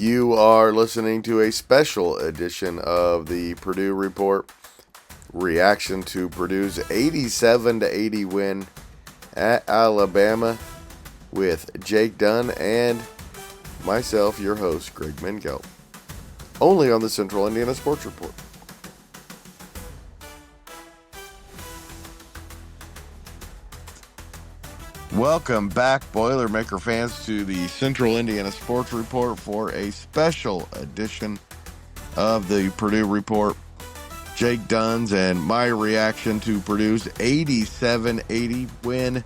You are listening to a special edition of the Purdue Report. Reaction to Purdue's 87-80 win at Alabama with Jake Dunn and myself, your host, Greg Mengelt. Only on the Central Indiana Sports Report. Welcome back, Boilermaker fans, to the Central Indiana Sports Report for a special edition of the Purdue Report. Jake Dunn's and my reaction to Purdue's 87-80 win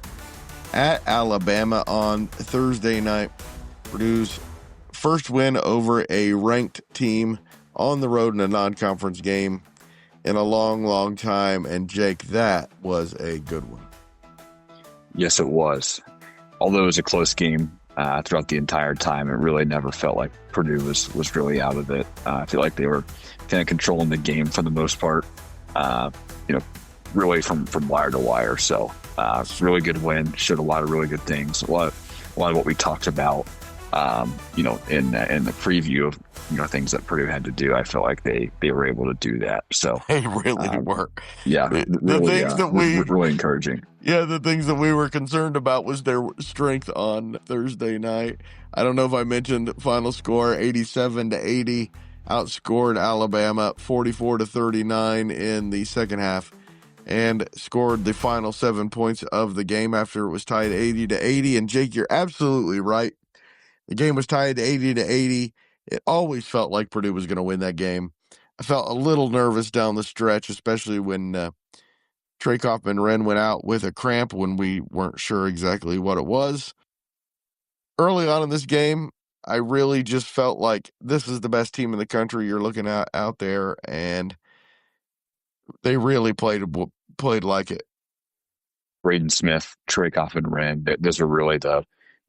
at Alabama on Thursday night. Purdue's first win over a ranked team on the road in a non-conference game in a long time. And Jake, that was a good one. Yes, it was. Although it was a close game throughout the entire time, it really never felt like Purdue was really out of it. I feel like they were kind of controlling the game for the most part, really from wire to wire. So really good win, showed a lot of really good things. A lot of what we talked about, in the preview of things that Purdue had to do. I felt like they were able to do that. So they really were. Yeah, the things that we really encouraging. Yeah, the things that we were concerned about was their strength on Thursday night. I don't know if I mentioned final score 87-80, outscored Alabama 44-39 in the second half, and scored the final 7 points of the game after it was tied 80-80. And Jake, you're absolutely right. The game was tied 80-80. It always felt like Purdue was going to win that game. I felt a little nervous down the stretch, especially when Trey Kaufman-Renn went out with a cramp when we weren't sure exactly what it was. Early on in this game, I really just felt like this is the best team in the country you're looking at out there, and they really played like it. Braden Smith, Trey Kaufman-Renn, those are really the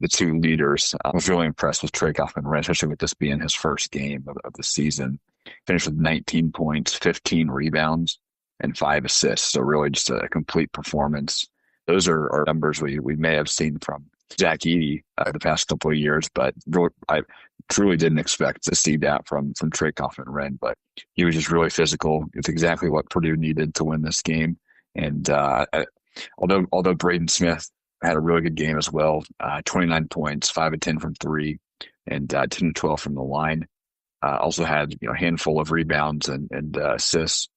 two leaders. I was really impressed with Trey Kaufman-Renn, especially with this being his first game of the season. Finished with 19 points, 15 rebounds, and 5 assists. So really just a complete performance. Those are numbers we may have seen from Zach Edey the past couple of years, but I truly didn't expect to see that from Trey Kaufman-Renn. But he was just really physical. It's exactly what Purdue needed to win this game. And although Braden Smith had a really good game as well, 29 points, 5 of 10 from 3, and 10 of 12 from the line. Also had a handful of rebounds and assists.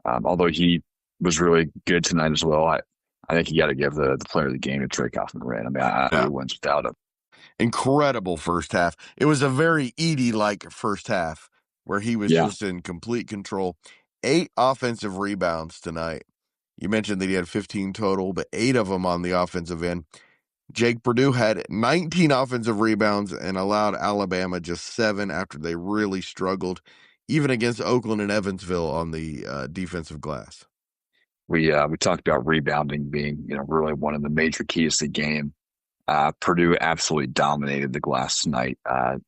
Although he was really good tonight as well, I think you got to give the player of the game to Trey Kaufman-Renn. I mean, I don't know who wins without him. Incredible first half. It was a very Edey-like first half where he was just in complete control. 8 offensive rebounds tonight. You mentioned that he had 15 total, but 8 of them on the offensive end. Jake, Purdue had 19 offensive rebounds and allowed Alabama just 7 after they really struggled, even against Oakland and Evansville on the defensive glass. We talked about rebounding being really one of the major keys to the game. Purdue absolutely dominated the glass tonight.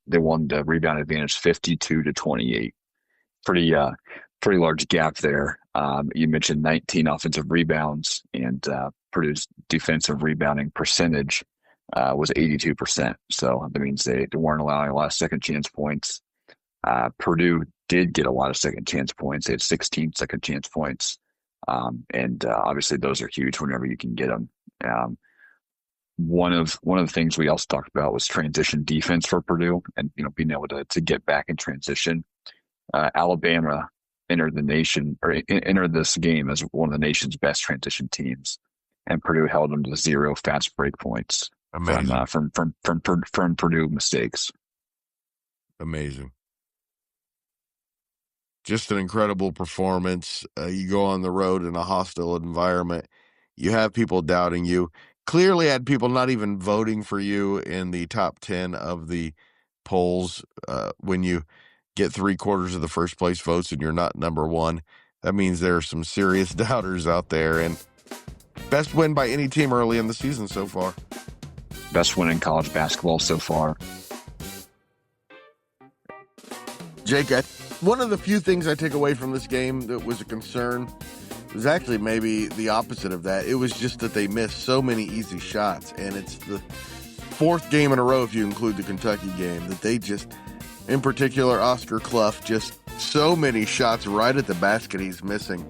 They won the rebound advantage 52-28. Pretty large gap there. You mentioned 19 offensive rebounds, and Purdue's defensive rebounding percentage was 82%. So that means they weren't allowing a lot of second chance points. Purdue did get a lot of second chance points. They had 16 second chance points. And obviously those are huge whenever you can get them. One of the things we also talked about was transition defense for Purdue, and being able to get back in transition. Alabama entered this game as one of the nation's best transition teams, and Purdue held them to 0 fast break points from Purdue mistakes. Amazing. Just an incredible performance. You go on the road in a hostile environment. You have people doubting you. Clearly had people not even voting for you in the top 10 of the polls. When you get 3/4 of the first place votes and you're not number 1, that means there are some serious doubters out there. And best win by any team early in the season so far. Best win in college basketball so far. Jake, one of the few things I take away from this game that was a concern was actually maybe the opposite of that. It was just that they missed so many easy shots, and it's the 4th game in a row, if you include the Kentucky game, that they just In particular, Oscar Clough, just so many shots right at the basket he's missing.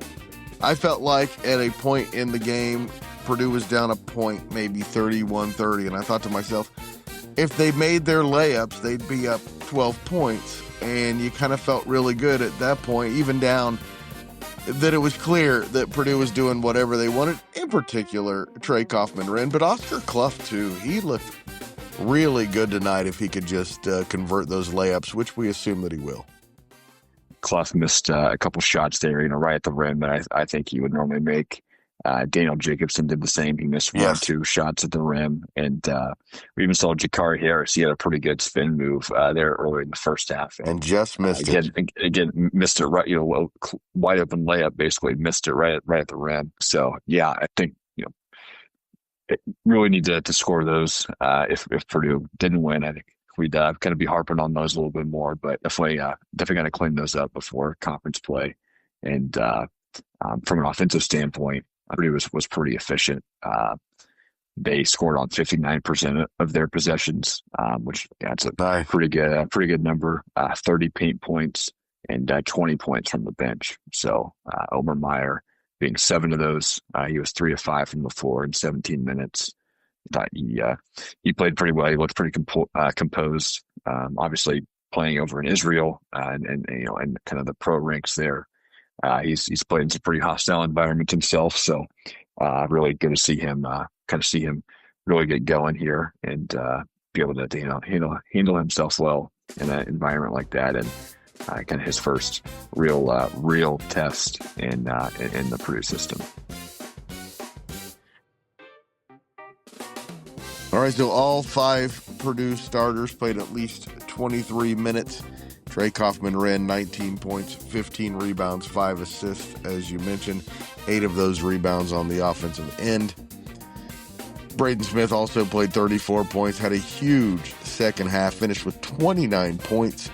I felt like at a point in the game, Purdue was down a point, maybe 31-30, and I thought to myself, if they made their layups, they'd be up 12 points, and you kind of felt really good at that point, even down, that it was clear that Purdue was doing whatever they wanted, in particular, Trey Kaufman-Renn, but Oscar Clough, too. He looked really good tonight if he could just convert those layups, which we assume that he will. Clough missed a couple shots there, right at the rim that I think he would normally make. Daniel Jacobson did the same. He missed one or two shots at the rim. And we even saw Jakari Harris. He had a pretty good spin move there earlier in the first half. And just missed it. Again, missed it right, wide open layup, basically missed it right at the rim. So, yeah, I think, really need to score those. If Purdue didn't win, I think we'd kind of be harping on those a little bit more, but definitely got to clean those up before conference play. And from an offensive standpoint, Purdue was pretty efficient. They scored on 59% of their possessions, which that's a pretty good number. 30 paint points and 20 points from the bench. So Omer Meyer being 7 of those, he was 3 of 5 from the floor in 17 minutes. I thought he played pretty well. He looked pretty composed. Obviously playing over in Israel and kind of the pro ranks there. He's played in some pretty hostile environment himself, so really good to see him really get going here and be able to handle himself well in an environment like that, and kind of his first real test in the Purdue system. All right, so all 5 Purdue starters played at least 23 minutes. Trey Kaufman-Renn, 19 points, 15 rebounds, 5 assists, as you mentioned. 8 of those rebounds on the offensive end. Braden Smith also played 34 points, had a huge second half, finished with 29 points,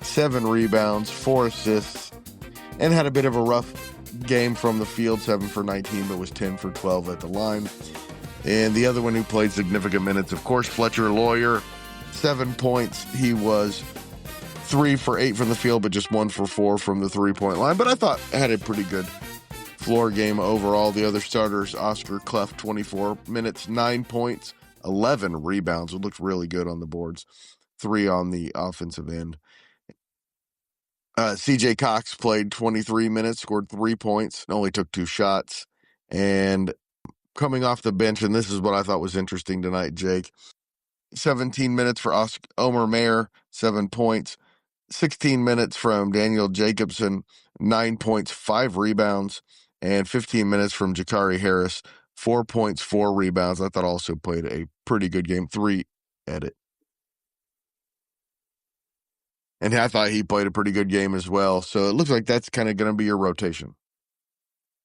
7 rebounds, 4 assists, and had a bit of a rough game from the field, 7 for 19, but was 10 for 12 at the line. And the other one who played significant minutes, of course, Fletcher Lawyer, 7 points. He was 3 for 8 from the field, but just 1 for 4 from the three-point line. But I thought had a pretty good floor game overall. The other starters, Oscar Clough, 24 minutes, 9 points, 11 rebounds. It looked really good on the boards. 3 on the offensive end. CJ Cox played 23 minutes, scored 3 points, only took 2 shots. And coming off the bench, and this is what I thought was interesting tonight, Jake, 17 minutes for Omer Meyer, 7 points. 16 minutes from Daniel Jacobson, 9 points, 5 rebounds, and 15 minutes from Jakari Harris, 4 points, 4 rebounds. I thought also played a pretty good game, 3 edit. And I thought he played a pretty good game as well. So it looks like that's kind of going to be your rotation.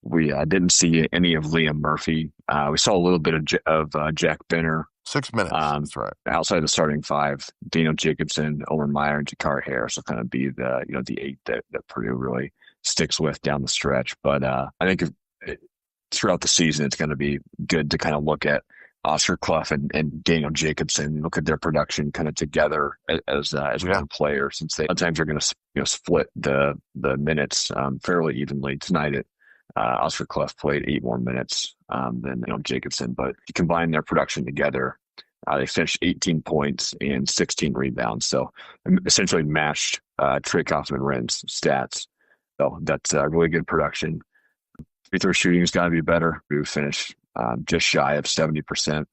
We didn't see any of Liam Murphy. We saw a little bit of Jack Benner. 6 minutes. That's right. Outside of the starting 5, Daniel Jacobson, Omer Meyer, and Jakari Harris will kind of be the 8 that Purdue really sticks with down the stretch. But I think throughout the season, it's going to be good to kind of look at Oscar Clough and Daniel Jacobson, look at their production kind of together as one player, since they sometimes are going to split the minutes fairly evenly. Tonight, Oscar Clough played 8 more minutes than Jacobson, but if you combine their production together, they finished 18 points and 16 rebounds. So essentially matched Trey Kaufman-Renn's stats. So that's really good production. Free throw shooting has got to be better. We finished just shy of 70%.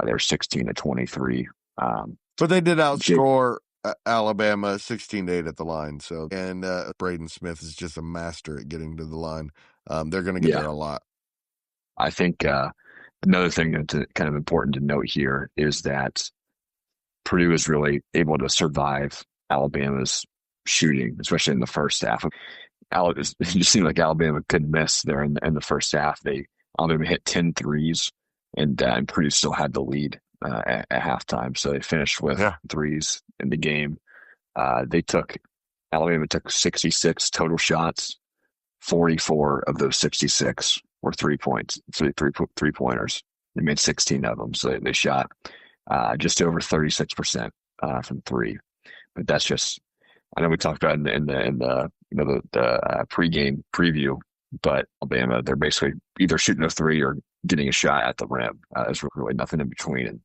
They're 16 to 23. But they did outscore Alabama 16-8 at the line. So, and Braden Smith is just a master at getting to the line. They're going to get there a lot. I think another thing that's kind of important to note here is that Purdue is really able to survive Alabama's shooting, especially in the first half. It just seemed like Alabama couldn't miss there in the first half. Alabama hit 10 threes, and Purdue still had the lead at halftime. So they finished with threes in the game. Alabama took 66 total shots. 44 of those 66 were 3 points, three-pointers. They made 16 of them. So they shot just over 36% from 3. But that's just I know we talked about it in the pregame preview, but Alabama, they're basically either shooting a three or getting a shot at the rim. There's really nothing in between, and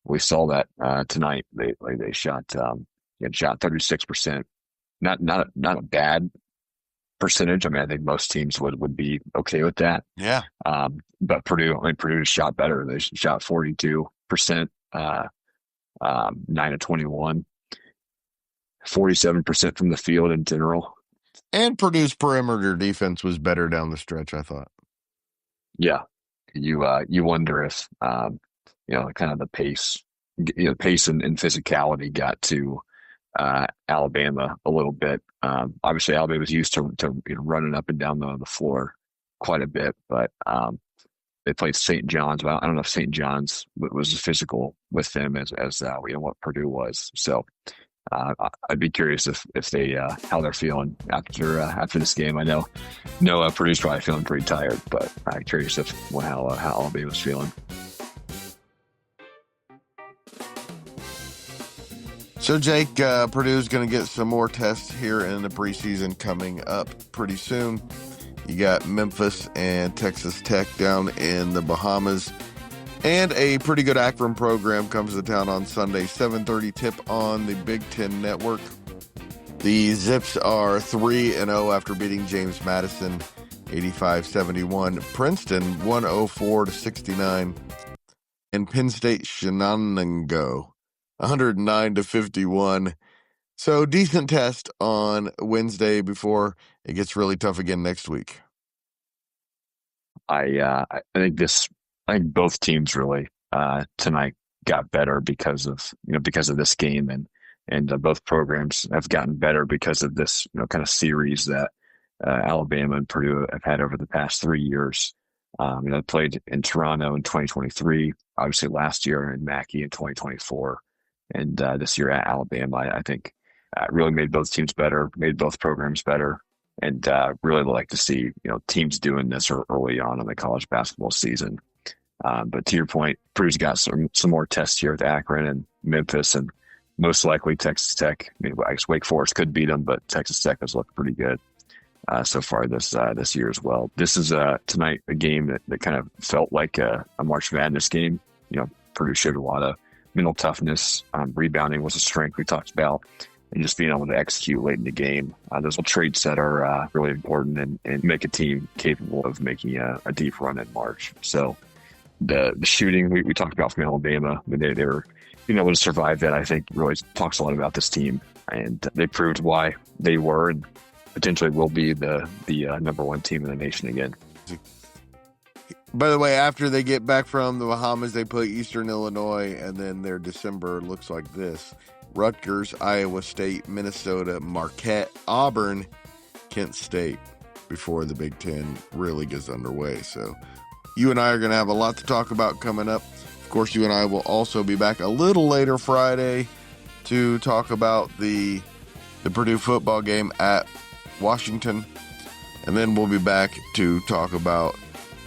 we saw that tonight. They shot 36%. Not a bad percentage. I mean, I think most teams would be okay with that. Yeah. But Purdue shot better. They shot 42%, 9 of 21, 47% from the field in general. And Purdue's perimeter defense was better down the stretch, I thought. Yeah, you wonder if kind of the pace, and physicality got to Alabama a little bit. Obviously, Alabama was used to running up and down the floor quite a bit, but they played St. John's. Well, I don't know if St. John's was as physical with them as what Purdue was. So I'd be curious if they how they're feeling after this game. I know Purdue's probably feeling pretty tired, but I'm curious how Alabama's feeling. So, Jake, Purdue's going to get some more tests here in the preseason coming up pretty soon. You got Memphis and Texas Tech down in the Bahamas. And a pretty good Akron program comes to town on Sunday, 7:30 tip on the Big Ten Network. The Zips are 3-0 after beating James Madison 85-71. Princeton 104-69. And Penn State Shenango 109-51. So decent test on Wednesday before it gets really tough again next week. I think both teams really tonight got better because of this game, and both programs have gotten better because of this kind of series that Alabama and Purdue have had over the past 3 years. I played in Toronto in 2023, obviously last year in Mackey in 2024, and this year at Alabama. I think really made both teams better, made both programs better, and really like to see teams doing this early on in the college basketball season. But to your point, Purdue's got some more tests here with Akron and Memphis, and most likely Texas Tech. I mean, I guess Wake Forest could beat them, but Texas Tech has looked pretty good so far this year as well. This is tonight a game that kind of felt like a March Madness game. Purdue showed a lot of mental toughness. Rebounding was a strength we talked about, and just being able to execute late in the game. Those little traits that are really important and make a team capable of making a deep run in March. So the shooting we talked about from Alabama, I mean, they were able to survive that. I think really talks a lot about this team, and they proved why they were and potentially will be the number one team in the nation again. By the way, after they get back from the Bahamas, they play Eastern Illinois, and then their December looks like this: Rutgers, Iowa State, Minnesota, Marquette, Auburn, Kent State, before the Big Ten really gets underway. So you and I are going to have a lot to talk about coming up. Of course, you and I will also be back a little later Friday to talk about the Purdue football game at Washington. And then we'll be back to talk about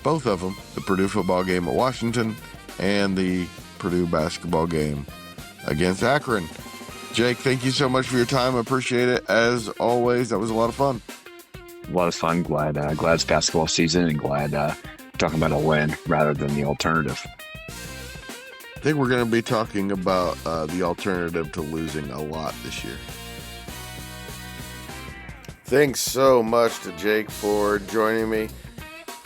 both of them, the Purdue football game at Washington and the Purdue basketball game against Akron. Jake, thank you so much for your time. I appreciate it. As always, that was a lot of fun. A lot of fun. Glad it's basketball season, and glad talking about a win rather than the alternative. I think we're going to be talking about the alternative to losing a lot this year. Thanks so much to Jake for joining me.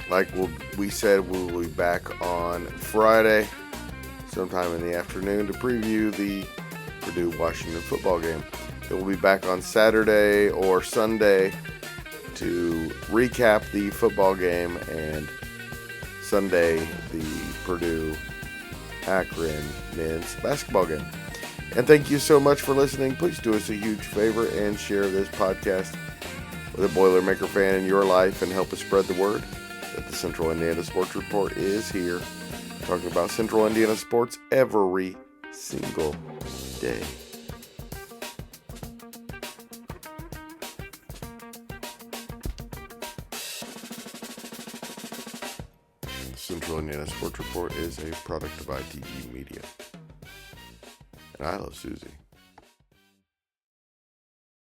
Like we said, we'll be back on Friday, sometime in the afternoon, to preview the Purdue-Washington football game. Then we'll be back on Saturday or Sunday to recap the football game, and Sunday, the Purdue-Akron men's basketball game. And thank you so much for listening. Please do us a huge favor and share this podcast with a Boilermaker fan in your life, and help us spread the word that the Central Indiana Sports Report is here, talking about Central Indiana sports every single day. The Central Indiana Sports Report is a product of ITG Media. And I love Susie.